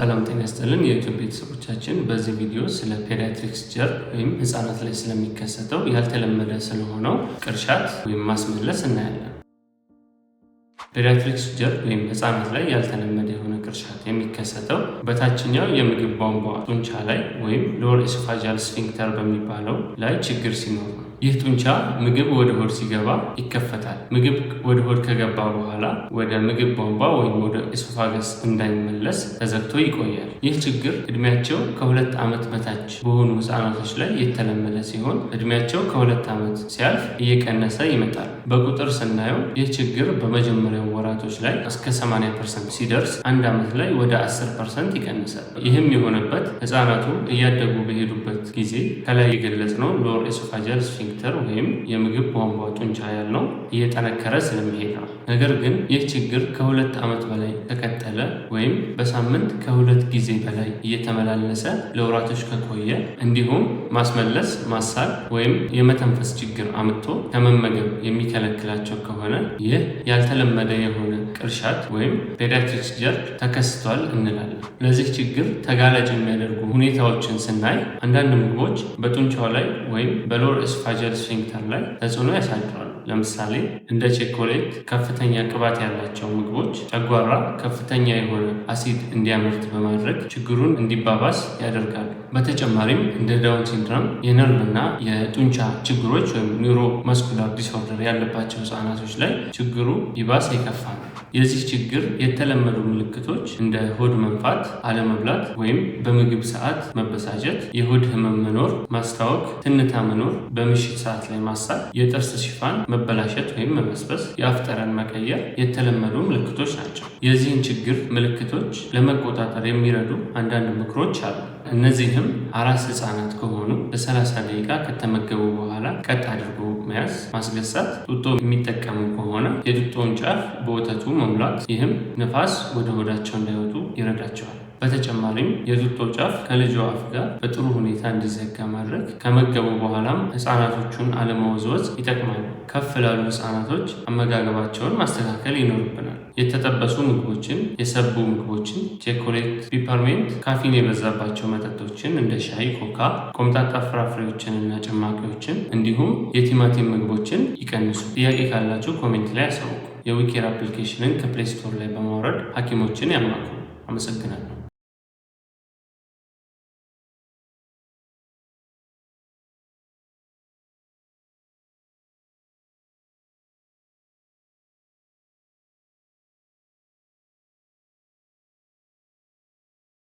ሰላም ጤና ይስጥልን የዩቲዩብ ቤተሰቦቻችን፣ በዚህ ቪዲዮ ስለ ፔዲያትሪክስ ጀርም ወይም ህፃናት ላይ ስለሚከሰተው ያልተለመደ ስለሆነው ቅርሻት ወይም ማስመለስ እናያለን። ፔዲያትሪክስ ጀርም ወይም ህፃናት ላይ ያልተለመደ የሆነ ቅርሻት የሚከሰተው በታችኛው የምግብ ቧንቧ ጡንቻ ላይ ወይም ሎወር ኤሶፋጃል ስፊንክተር በሚባለው ላይ ችግር ሲኖር ነው። ይህ ጡንቻ ምግብ ወደ ሆድ ሲገባ ይከፈታል። ምግብ ወደ ሆድ ከገባ በኋላ ወደ ምግብ ቧንቧ ወይም ወደ ኤሶፋገስ እንዳይመለስ ተዘግቶ ይቆያል። ይህ ችግር እድሜያቸው ከ2 ዓመት በታች በሆኑ ህፃናቶች ላይ የተለመደ ሲሆን እድሜያቸው ከ2 ዓመት ሲያልፍ እየቀነሰ ይመጣል። በቁጥር ስናየው ይህ ችግር በመጀመሪያው ወራቶች ላይ እስከ 80% ሲደርስ 1 ዓመት ላይ ወደ 10% ይቀንሳል። ይህም የሆነበት ህፃናቱ እያደጉ በሄዱበት ጊዜ ከላይ የገለጽነው ሎወር ኤሶፋጃል ስፊንክተር ወይም የምግብ ቧንቧ ጡንቻ ያልነው እየጠነከረ ስለሚሄድ ነው። ነገር ግን ይህ ችግር ከ2 ዓመት በላይ ከቀጠለ ወይም በሳምንት ከ2 ጊዜ በላይ እየተመላለሰ ለወራቶች ከቆየ እንዲሁም ማስመለስ፣ ማሳል ወይም የመተንፈስ ችግር አምጥቶ ከመመገብ የሚከለክላቸው ከሆነ ይህ ያልተለመደ የሆነ ቅርሻት ወይም ፔዲያትሪክስ ጀርም ተከስቷል እንላለን። ለዚህ ችግር ተጋላጭ የሚያደርጉ ሁኔታዎችን ስናይ አንዳንድ ምግቦች በጡንቻው ላይ ወይም በሎወር ኤሶፋጃል ስፊንክተር ላይ ተጽዕኖ ያሳድራሉ። ለምሳሌ እንደ ቸኮሌት፣ ከፍተኛ ቅባት ያላቸው ምግቦች ጨጓራ ከፍተኛ የሆነ አሲድ እንዲያመርት በማድረግ ችግሩን እንዲባባስ ያደርጋሉ። በተጨማሪም እንደ ዳውን ሲንድሮም፣ የነርቭና የጡንቻ ችግሮች ወይም ኒውሮ ማስኩላር ዲስኦርደር ያለባቸው ህፃናቶች ላይ ችግሩ ይባስ የከፋ ነው። የዚህ ችግር የተለመዱ ምልክቶች እንደ ሆድ መንፋት፣ አለመብላት ወይም በምግብ ሰዓት መበሳጨት፣ የሆድ ህመም መኖር፣ ማስታወክ፣ ትንታ መኖር፣ በምሽት ሰዓት ላይ ማሳል፣ የጥርስ ሽፋን መበላሸት ወይም መበስበስ፣ የአፍ ጠረን መቀየር የተለመዱ ምልክቶች ናቸው። የዚህን ችግር ምልክቶች ለመቆጣጠር የሚረዱ አንዳንድ ምክሮች አሉ። እነዚህም አራስ ህፃናት ከሆኑ ለ30 ደቂቃ ከተመገቡ በኋላ ቀጥ አድርጎ መያዝ፣ ማስገሳት፣ ጡጦ የሚጠቀሙ ከሆነ የጡጦውን ጫፍ በወተቱ መሙላት፣ ይህም ንፋስ ወደ ሆዳቸው እንዳይወጡ ይረዳቸዋል። በተጨማሪም የጡጦ ጫፍ ከልጁ አፍ ጋር በጥሩ ሁኔታ እንዲዘጋ ማድረግ፣ ከመገቡ በኋላም ህፃናቶቹን አለመወዝወዝ ይጠቅማሉ። ከፍ ላሉ ህፃናቶች አመጋገባቸውን ማስተካከል ይኖርብናል። የተጠበሱ ምግቦችን፣ የሰቡ ምግቦችን፣ ቸኮሌት፣ ፒፐርሜንት፣ ካፊን የበዛባቸው መጠጦችን እንደ ሻይ፣ ኮካ፣ ቆምጣጣ ፍራፍሬዎችን እና ጭማቂዎችን እንዲሁም የቲማቲም ምግቦችን ይቀንሱ። ጥያቄ ካላችሁ ኮሜንት ላይ ያሳውቁ። የዊኬር አፕሊኬሽንን ከፕሌይ ስቶር ላይ በማውረድ ሐኪሞችን ያማክሩ። አመሰግናለሁ።